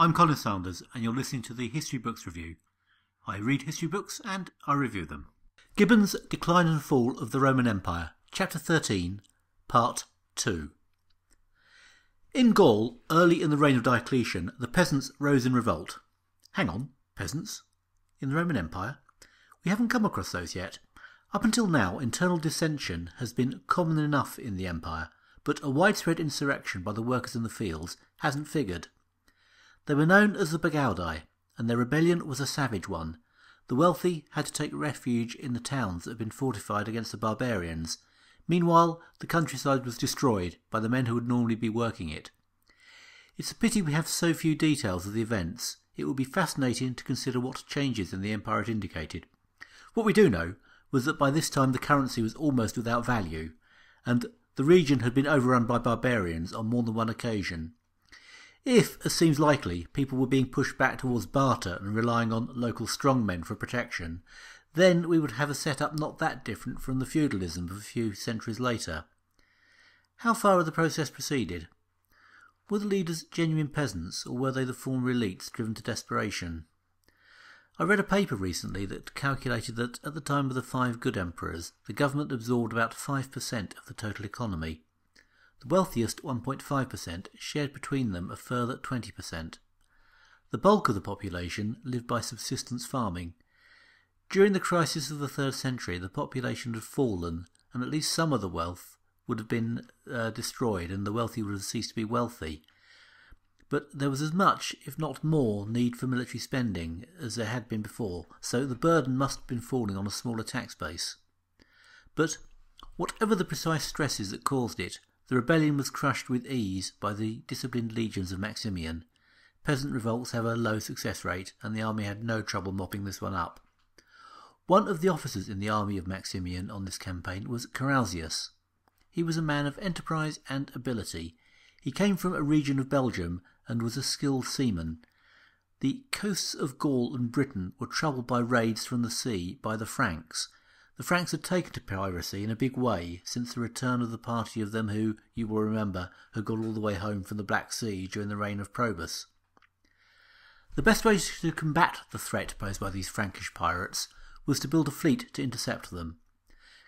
I'm Colin Sanders, and you're listening to the History Books Review. I read history books and I review them. Gibbon's Decline and Fall of the Roman Empire, Chapter 13, Part 2. In Gaul, early in the reign of Diocletian, the peasants rose in revolt. Hang on, peasants? In the Roman Empire? We haven't come across those yet. Up until now, internal dissension has been common enough in the empire, but a widespread insurrection by the workers in the fields hasn't figured. They were known as the Bagaudae, and their rebellion was a savage one. The wealthy had to take refuge in the towns that had been fortified against the barbarians. Meanwhile, the countryside was destroyed by the men who would normally be working it. It's a pity we have so few details of the events. It would be fascinating to consider what changes in the empire it indicated. What we do know was that by this time the currency was almost without value, and the region had been overrun by barbarians on more than one occasion. If, as seems likely, people were being pushed back towards barter and relying on local strongmen for protection, then we would have a setup not that different from the feudalism of a few centuries later. How far had the process proceeded? Were the leaders genuine peasants, or were they the former elites driven to desperation? I read a paper recently that calculated that at the time of the 5 good emperors, the government absorbed about 5% of the total economy. The wealthiest 1.5% shared between them a further 20%. The bulk of the population lived by subsistence farming. During the crisis of the 3rd century, the population had fallen, and at least some of the wealth would have been destroyed, and the wealthy would have ceased to be wealthy. But there was as much, if not more, need for military spending as there had been before, so the burden must have been falling on a smaller tax base. But whatever the precise stresses that caused it, the rebellion was crushed with ease by the disciplined legions of Maximian. Peasant revolts have a low success rate, and the army had no trouble mopping this one up. One of the officers in the army of Maximian on this campaign was Carausius. He was a man of enterprise and ability. He came from a region of Belgium and was a skilled seaman. The coasts of Gaul and Britain were troubled by raids from the sea by the Franks. The Franks had taken to piracy in a big way since the return of the party of them who, you will remember, had got all the way home from the Black Sea during the reign of Probus. The best way to combat the threat posed by these Frankish pirates was to build a fleet to intercept them.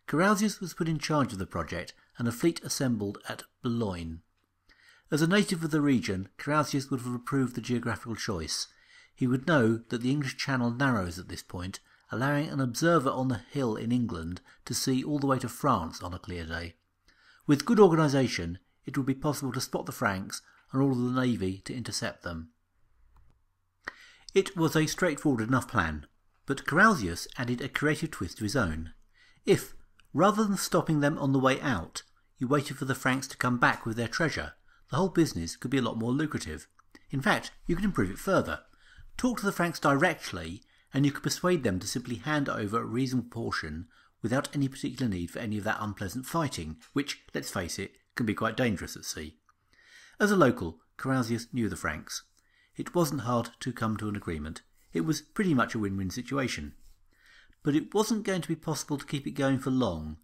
Carausius was put in charge of the project, and a fleet assembled at Boulogne. As a native of the region, Carausius would have approved the geographical choice. He would know that the English Channel narrows at this point, allowing an observer on the hill in England to see all the way to France on a clear day. With good organisation, it would be possible to spot the Franks and order the navy to intercept them. It was a straightforward enough plan, but Carausius added a creative twist of his own. If, rather than stopping them on the way out, you waited for the Franks to come back with their treasure, the whole business could be a lot more lucrative. In fact, you could improve it further. Talk to the Franks directly, and you could persuade them to simply hand over a reasonable portion without any particular need for any of that unpleasant fighting, which, let's face it, can be quite dangerous at sea. As a local, Carausius knew the Franks. It wasn't hard to come to an agreement. It was pretty much a win-win situation. But it wasn't going to be possible to keep it going for long.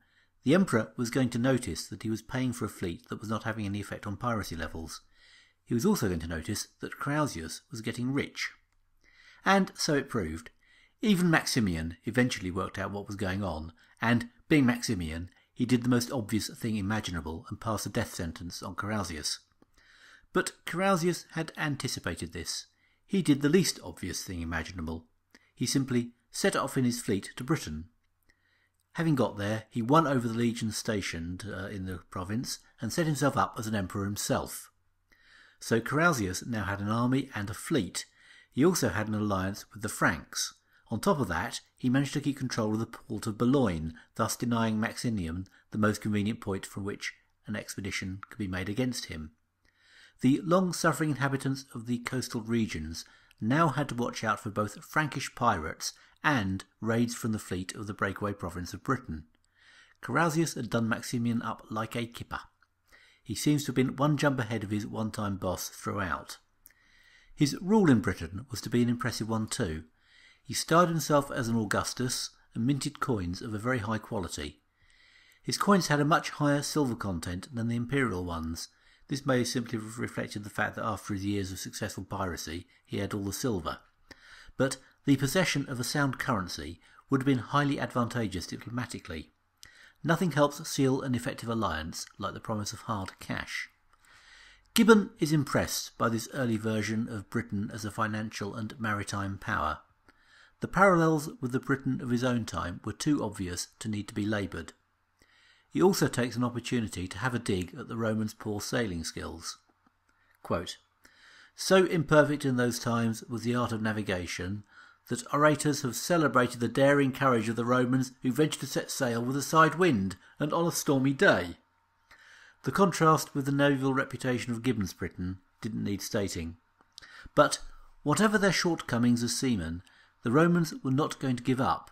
The Emperor was going to notice that he was paying for a fleet that was not having any effect on piracy levels. He was also going to notice that Carausius was getting rich. And so it proved. Even Maximian eventually worked out what was going on, and, being Maximian, he did the most obvious thing imaginable and passed a death sentence on Carausius. But Carausius had anticipated this. He did the least obvious thing imaginable. He simply set off in his fleet to Britain. Having got there, he won over the legions stationed in the province and set himself up as an emperor himself. So Carausius now had an army and a fleet. He also had an alliance with the Franks. On top of that, he managed to keep control of the port of Boulogne, thus denying Maximian the most convenient point from which an expedition could be made against him. The long-suffering inhabitants of the coastal regions now had to watch out for both Frankish pirates and raids from the fleet of the breakaway province of Britain. Carausius had done Maximian up like a kipper. He seems to have been one jump ahead of his one-time boss throughout. His rule in Britain was to be an impressive one too. He styled himself as an Augustus and minted coins of a very high quality. His coins had a much higher silver content than the imperial ones. This may simply have reflected the fact that after his years of successful piracy he had all the silver. But the possession of a sound currency would have been highly advantageous diplomatically. Nothing helps seal an effective alliance like the promise of hard cash. Gibbon is impressed by this early version of Britain as a financial and maritime power. The parallels with the Britain of his own time were too obvious to need to be laboured. He also takes an opportunity to have a dig at the Romans' poor sailing skills. Quote, "So imperfect in those times was the art of navigation that orators have celebrated the daring courage of the Romans who ventured to set sail with a side wind and on a stormy day." The contrast with the naval reputation of Gibbon's Britain didn't need stating. But whatever their shortcomings as seamen, the Romans were not going to give up.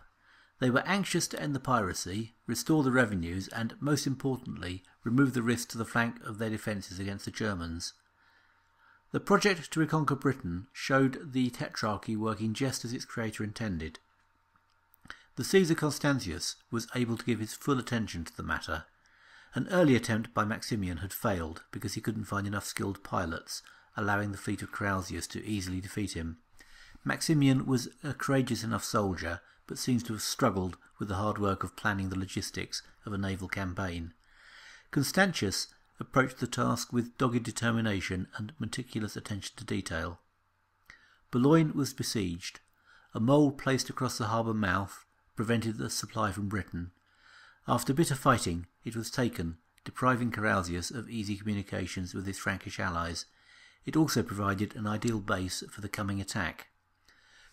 They were anxious to end the piracy, restore the revenues, and, most importantly, remove the risk to the flank of their defences against the Germans. The project to reconquer Britain showed the Tetrarchy working just as its creator intended. The Caesar Constantius was able to give his full attention to the matter. An early attempt by Maximian had failed because he couldn't find enough skilled pilots, allowing the fleet of Carausius to easily defeat him. Maximian was a courageous enough soldier, but seems to have struggled with the hard work of planning the logistics of a naval campaign. Constantius approached the task with dogged determination and meticulous attention to detail. Boulogne was besieged. A mole placed across the harbour mouth prevented the supply from Britain. After bitter fighting, it was taken, depriving Carausius of easy communications with his Frankish allies. It also provided an ideal base for the coming attack.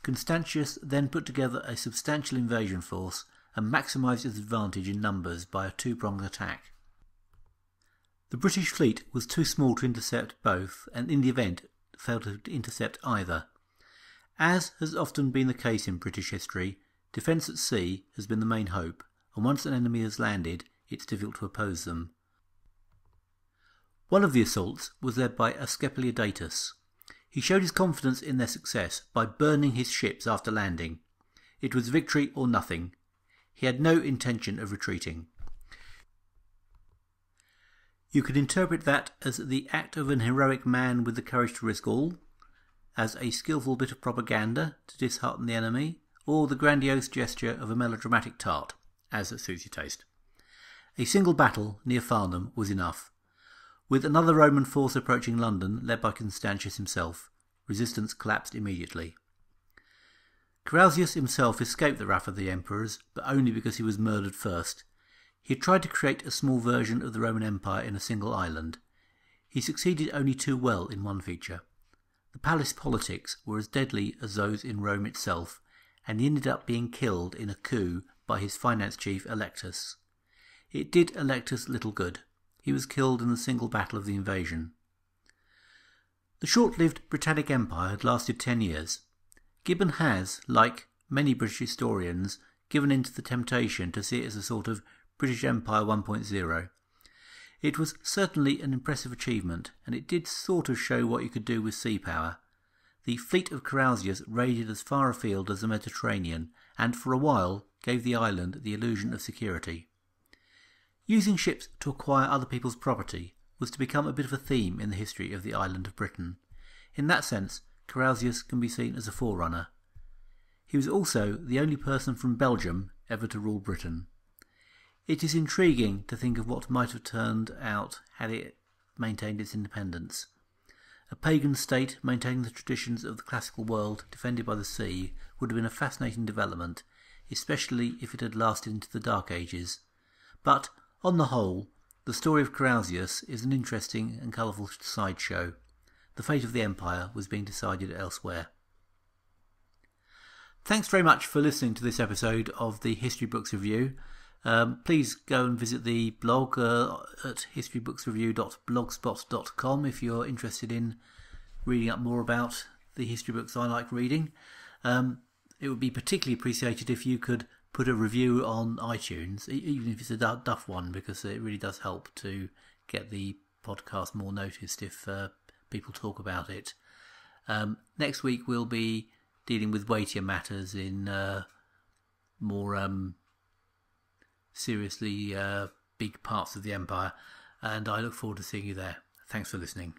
Constantius then put together a substantial invasion force and maximised its advantage in numbers by a two-pronged attack. The British fleet was too small to intercept both, and in the event failed to intercept either. As has often been the case in British history, defence at sea has been the main hope, and once an enemy has landed, it's difficult to oppose them. One of the assaults was led by Asclepiodatus. He showed his confidence in their success by burning his ships after landing. It was victory or nothing. He had no intention of retreating. You could interpret that as the act of an heroic man with the courage to risk all, as a skillful bit of propaganda to dishearten the enemy, or the grandiose gesture of a melodramatic tart, as it suits your taste. A single battle near Farnham was enough. With another Roman force approaching London, led by Constantius himself, resistance collapsed immediately. Carausius himself escaped the wrath of the emperors, but only because he was murdered first. He had tried to create a small version of the Roman Empire in a single island. He succeeded only too well in one feature. The palace politics were as deadly as those in Rome itself, and he ended up being killed in a coup by his finance chief Electus. It did Electus little good. He was killed in the single battle of the invasion. The short-lived Britannic Empire had lasted 10 years. Gibbon has, like many British historians, given in to the temptation to see it as a sort of British Empire 1.0. It was certainly an impressive achievement, and it did sort of show what you could do with sea power. The fleet of Carausius raided as far afield as the Mediterranean, and for a while gave the island the illusion of security. Using ships to acquire other people's property was to become a bit of a theme in the history of the island of Britain. In that sense, Carausius can be seen as a forerunner. He was also the only person from Belgium ever to rule Britain. It is intriguing to think of what might have turned out had it maintained its independence. A pagan state maintaining the traditions of the classical world defended by the sea would have been a fascinating development, especially if it had lasted into the Dark Ages. But, on the whole, the story of Carausius is an interesting and colourful sideshow. The fate of the empire was being decided elsewhere. Thanks very much for listening to this episode of the History Books Review. Please go and visit the blog at historybooksreview.blogspot.com if you're interested in reading up more about the history books I like reading. It would be particularly appreciated if you could put a review on iTunes, even if it's a duff one, because it really does help to get the podcast more noticed if people talk about it. Next week we'll be dealing with weightier matters in more seriously big parts of the empire, and I look forward to seeing you there. Thanks for listening.